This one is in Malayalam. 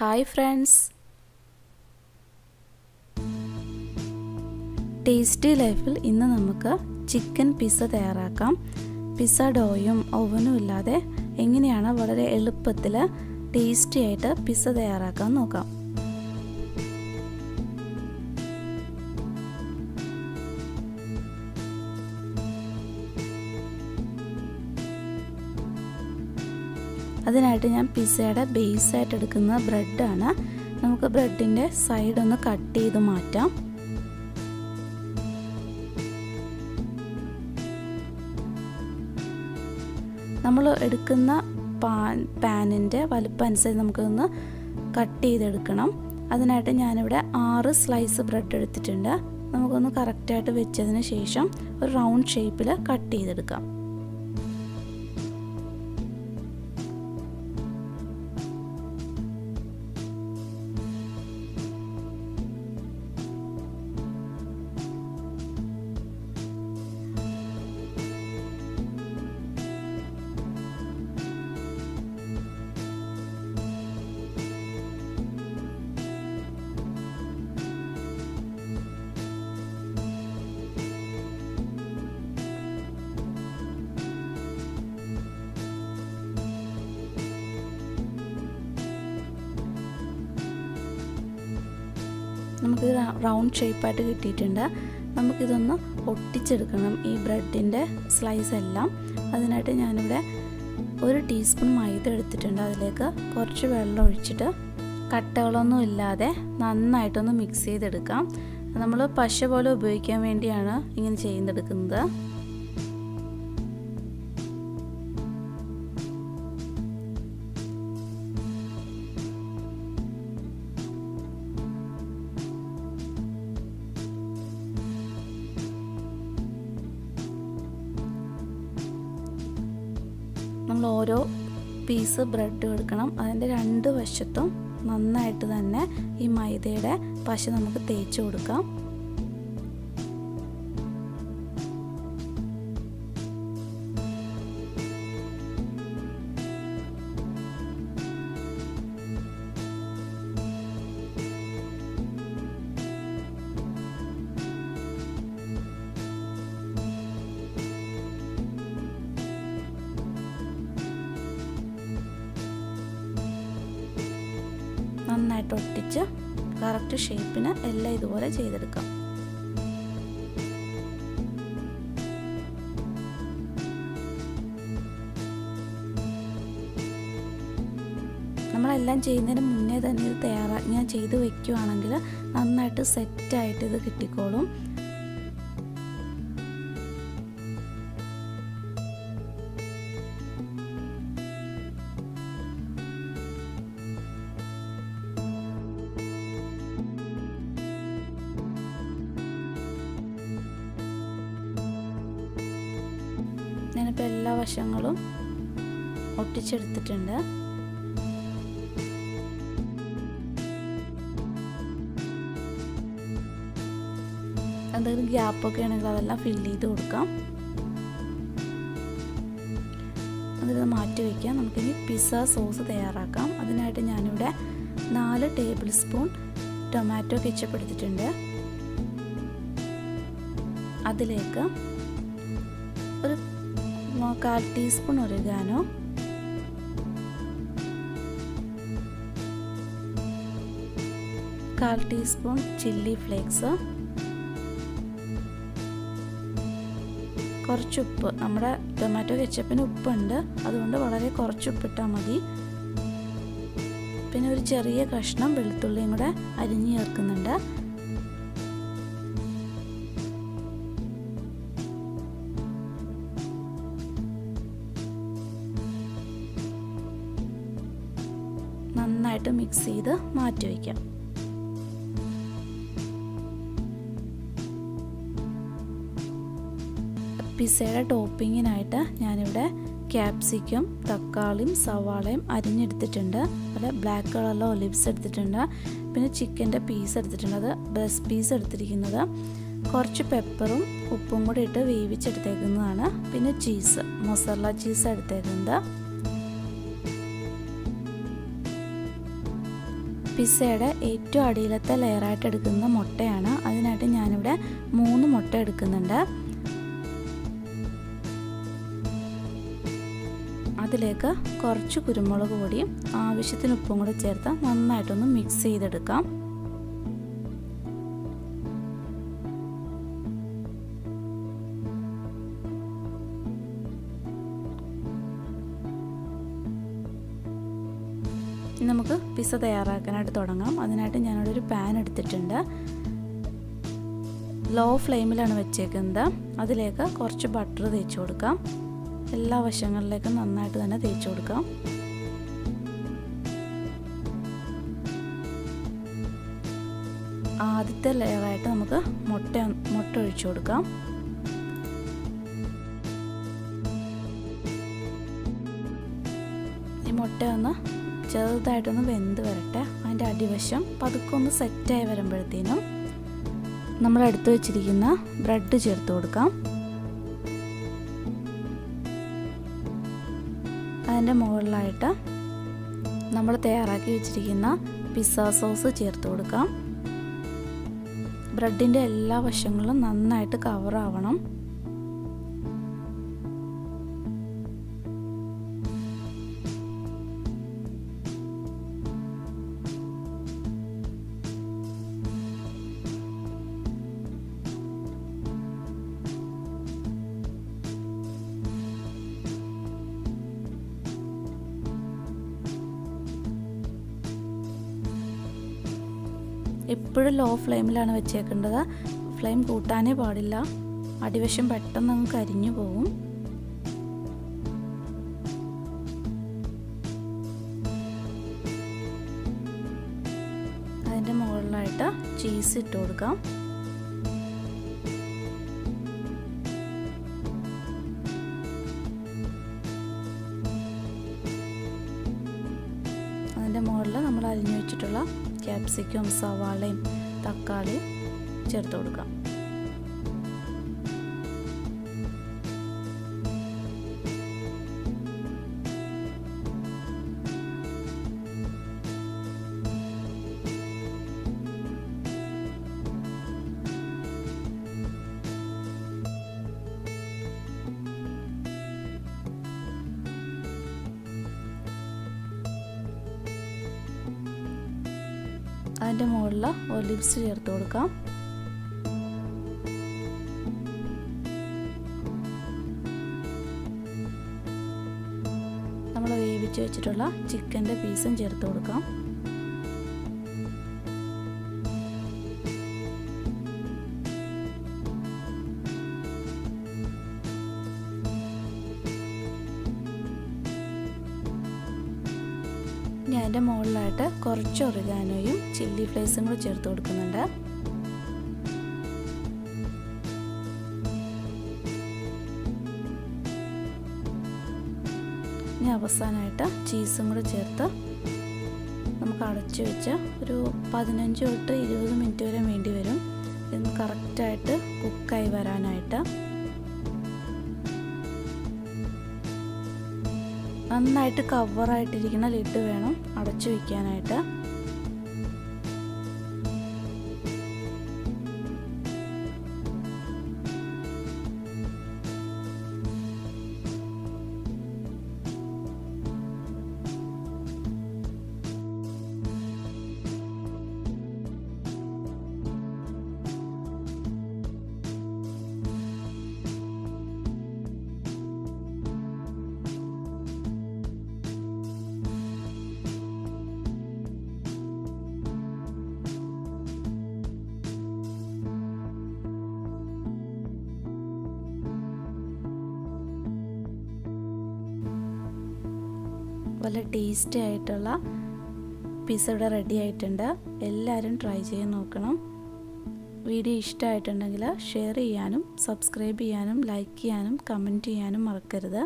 ഹായ് ഫ്രണ്ട്സ്, ടേസ്റ്റി ലൈഫിൽ ഇന്ന് നമുക്ക് ചിക്കൻ പിസ്സ തയ്യാറാക്കാം. പിസ്സ ഡോയും ഓവനും ഇല്ലാതെ എങ്ങനെയാണ് വളരെ എളുപ്പത്തിൽ ടേസ്റ്റി ആയിട്ട് പിസ്സ തയ്യാറാക്കാൻ നോക്കാം. അതിനായിട്ട് ഞാൻ പിസ്സയുടെ ബേസായിട്ട് എടുക്കുന്ന ബ്രെഡാണ്. നമുക്ക് ബ്രെഡിൻ്റെ സൈഡ് ഒന്ന് കട്ട് ചെയ്ത് മാറ്റാം. നമ്മൾ എടുക്കുന്ന പാനിൻ്റെ വലുപ്പം അനുസരിച്ച് നമുക്കൊന്ന് കട്ട് ചെയ്തെടുക്കണം. അതിനായിട്ട് ഞാനിവിടെ 6 സ്ലൈസ് ബ്രെഡ് എടുത്തിട്ടുണ്ട്. നമുക്കൊന്ന് കറക്റ്റായിട്ട് വെച്ചതിന് ശേഷം ഒരു റൗണ്ട് ഷേപ്പിൽ കട്ട് ചെയ്തെടുക്കാം. നമുക്ക് റൗണ്ട് ഷേപ്പായിട്ട് കിട്ടിയിട്ടുണ്ട്. നമുക്കിതൊന്ന് ഒട്ടിച്ചെടുക്കണം, ഈ ബ്രെഡിൻ്റെ സ്ലൈസ് എല്ലാം. അതിനായിട്ട് ഞാനിവിടെ 1 ടീസ്പൂൺ മൈദ എടുത്തിട്ടുണ്ട്. അതിലേക്ക് കുറച്ച് വെള്ളം ഒഴിച്ചിട്ട് കട്ടകളൊന്നും ഇല്ലാതെ നന്നായിട്ടൊന്ന് മിക്സ് ചെയ്തെടുക്കാം. നമ്മൾ പശ പോലെ ഉപയോഗിക്കാൻ വേണ്ടിയാണ് ഇങ്ങനെ ചെയ്തെടുക്കുന്നത്. നമ്മൾ ഓരോ പീസ് ബ്രെഡ് എടുക്കണം. അതിൻ്റെ 2 വശത്തും നന്നായിട്ട് തന്നെ ഈ മൈദയുടെ പശ നമുക്ക് തേച്ച് കൊടുക്കാം. നന്നായിട്ട് ഒട്ടിച്ച് കറക്റ്റ് ഷേപ്പിന് എല്ലാം ഇതുപോലെ ചെയ്തെടുക്കാം. നമ്മളെല്ലാം ചെയ്യുന്നതിന് മുന്നേ തന്നെ ഇത് ഇങ്ങനെ ചെയ്ത് വെക്കുകയാണെങ്കിൽ നന്നായിട്ട് സെറ്റായിട്ട് ഇത് കിട്ടിക്കോളും. ഞാനിപ്പോൾ എല്ലാ വശങ്ങളും ഒട്ടിച്ചെടുത്തിട്ടുണ്ട്. എന്തെങ്കിലും ഗ്യാപ്പൊക്കെ ആണെങ്കിൽ അതെല്ലാം ഫില്ല് ചെയ്ത് കൊടുക്കാം. അതിൽ മാറ്റി വയ്ക്കാം. നമുക്കിനി പിസ്സ സോസ് തയ്യാറാക്കാം. അതിനായിട്ട് ഞാനിവിടെ 4 ടേബിൾ സ്പൂൺ ടൊമാറ്റോ കെച്ചപ്പ് എടുത്തിട്ടുണ്ട്. അതിലേക്ക് ഒരു 1/4 teaspoon oregano, 1/4 teaspoon chilli flakes, കുറച്ച് ഉപ്പ്. നമ്മുടെ ടൊമാറ്റോ കെച്ചപ്പിന് ഉപ്പുണ്ട്, അതുകൊണ്ട് വളരെ കുറച്ച് ഉപ്പിട്ടാൽ മതി. പിന്നെ ഒരു ചെറിയ കഷ്ണം വെളുത്തുള്ളിയും കൂടെ അരിഞ്ഞ് ചേർക്കുന്നുണ്ട്. നന്നായിട്ട് മിക്സ് ചെയ്ത് മാറ്റി വയ്ക്കാം. പിസ്സയുടെ ടോപ്പിങ്ങിനായിട്ട് ഞാനിവിടെ ക്യാപ്സിക്കം, തക്കാളിയും സവാളയും അരിഞ്ഞെടുത്തിട്ടുണ്ട്. അതുപോലെ ബ്ലാക്ക് കളറിലെ ഒലിവ്സ് എടുത്തിട്ടുണ്ട്. പിന്നെ ചിക്കൻ്റെ പീസ് എടുത്തിട്ടുണ്ട്, അത് ബ്രസ്റ്റ് പീസ് എടുത്തിരിക്കുന്നത്. കുറച്ച് പെപ്പറും ഉപ്പും കൂടി ഇട്ട് വേവിച്ചെടുത്തേക്കുന്നതാണ്. പിന്നെ ചീസ്, മൊസറല്ല ചീസ് എടുത്തേക്കുന്നത്. പിസ്സയുടെ ഏറ്റവും അടിയിലത്തെ ലെയറായിട്ട് എടുക്കുന്ന മുട്ടയാണ്. അതിനായിട്ട് ഞാനിവിടെ 3 മുട്ട എടുക്കുന്നുണ്ട്. അതിലേക്ക് കുറച്ച് കുരുമുളക് പൊടിയും ആവശ്യത്തിന് ഉപ്പും കൂടെ ചേർത്ത് നന്നായിട്ടൊന്ന് മിക്സ് ചെയ്തെടുക്കാം. നമുക്ക് പിസ്സ തയ്യാറാക്കാനായിട്ട് തുടങ്ങാം. അതിനായിട്ട് ഞാനിവിടെ ഒരു പാൻ എടുത്തിട്ടുണ്ട്. ലോ ഫ്ലെയിമിലാണ് വെച്ചേക്കുന്നത്. അതിലേക്ക് കുറച്ച് ബട്ടർ തേച്ച് കൊടുക്കാം. എല്ലാ വശങ്ങളിലേക്കും നന്നായിട്ട് തന്നെ തേച്ച് കൊടുക്കാം. ആദ്യത്തെ ലെയറായിട്ട് നമുക്ക് മുട്ട ഒഴിച്ചു കൊടുക്കാം. ഈ മുട്ട ഒന്ന് ചെറുതായിട്ടൊന്ന് വെന്ത് വരട്ടെ. അതിൻ്റെ അടിവശം പതുക്കെ ഒന്ന് സെറ്റായി വരുമ്പോഴത്തേനും നമ്മൾ എടുത്തു വെച്ചിരിക്കുന്ന ബ്രെഡ് ചേർത്ത് കൊടുക്കാം. അതിൻ്റെ മുകളിലായിട്ട് നമ്മൾ തയ്യാറാക്കി വെച്ചിരിക്കുന്ന പിസ്സ സോസ് ചേർത്ത് കൊടുക്കാം. ബ്രെഡിൻ്റെ എല്ലാ വശങ്ങളും നന്നായിട്ട് കവറാവണം. എപ്പോഴും ലോ ഫ്ലെയിമിലാണ് വെച്ചേക്കേണ്ടത്. ഫ്ലെയിം കൂട്ടാനേ പാടില്ല. അടിവശം പെട്ടെന്ന് അങ്ങ് കരിഞ്ഞു പോകും. അതിൻ്റെ മുകളിലായിട്ട് ചീസ് ഇട്ട് കൊടുക്കാം. അതിൻ്റെ മുകളിൽ നമ്മൾ അരിഞ്ഞു വെച്ചിട്ടുള്ള capsicum, സവാളയും തക്കാളിയും ചേർത്ത് കൊടുക്കാം. അതിൻ്റെ മുകളിൽ ഒലിവ്സ് ചേർത്ത് കൊടുക്കാം. നമ്മൾ വേവിച്ച് വെച്ചിട്ടുള്ള ചിക്കൻ്റെ പീസും ചേർത്ത് കൊടുക്കാം. ഇനി അതിൻ്റെ മുകളിലായിട്ട് കുറച്ച് ഒറിഗാനോയും ചില്ലി ഫ്ലേക്സും കൂടി ചേർത്ത് കൊടുക്കുന്നുണ്ട്. ഇനി അവസാനമായിട്ട് ചീസും കൂടി ചേർത്ത് നമുക്ക് അടച്ചു വെച്ച് ഒരു 15 തൊട്ട് 20 മിനിറ്റ് വരെ വേണ്ടി വരും ഇതൊന്ന് കറക്റ്റായിട്ട് കുക്കായി വരാനായിട്ട്. നന്നായിട്ട് കവറായിട്ടിരിക്കുന്ന ലിഡ് വേണം അടച്ചു വയ്ക്കാനായിട്ട്. നല്ല ടേസ്റ്റി ആയിട്ടുള്ള പിസ്സ ഇവിടെ റെഡി ആയിട്ടുണ്ട്. എല്ലാവരും ട്രൈ ചെയ്ത് നോക്കണം. വീഡിയോ ഇഷ്ടമായിട്ടുണ്ടെങ്കിൽ ഷെയർ ചെയ്യാനും സബ്സ്ക്രൈബ് ചെയ്യാനും ലൈക്ക് ചെയ്യാനും കമൻറ്റ് ചെയ്യാനും മറക്കരുത്.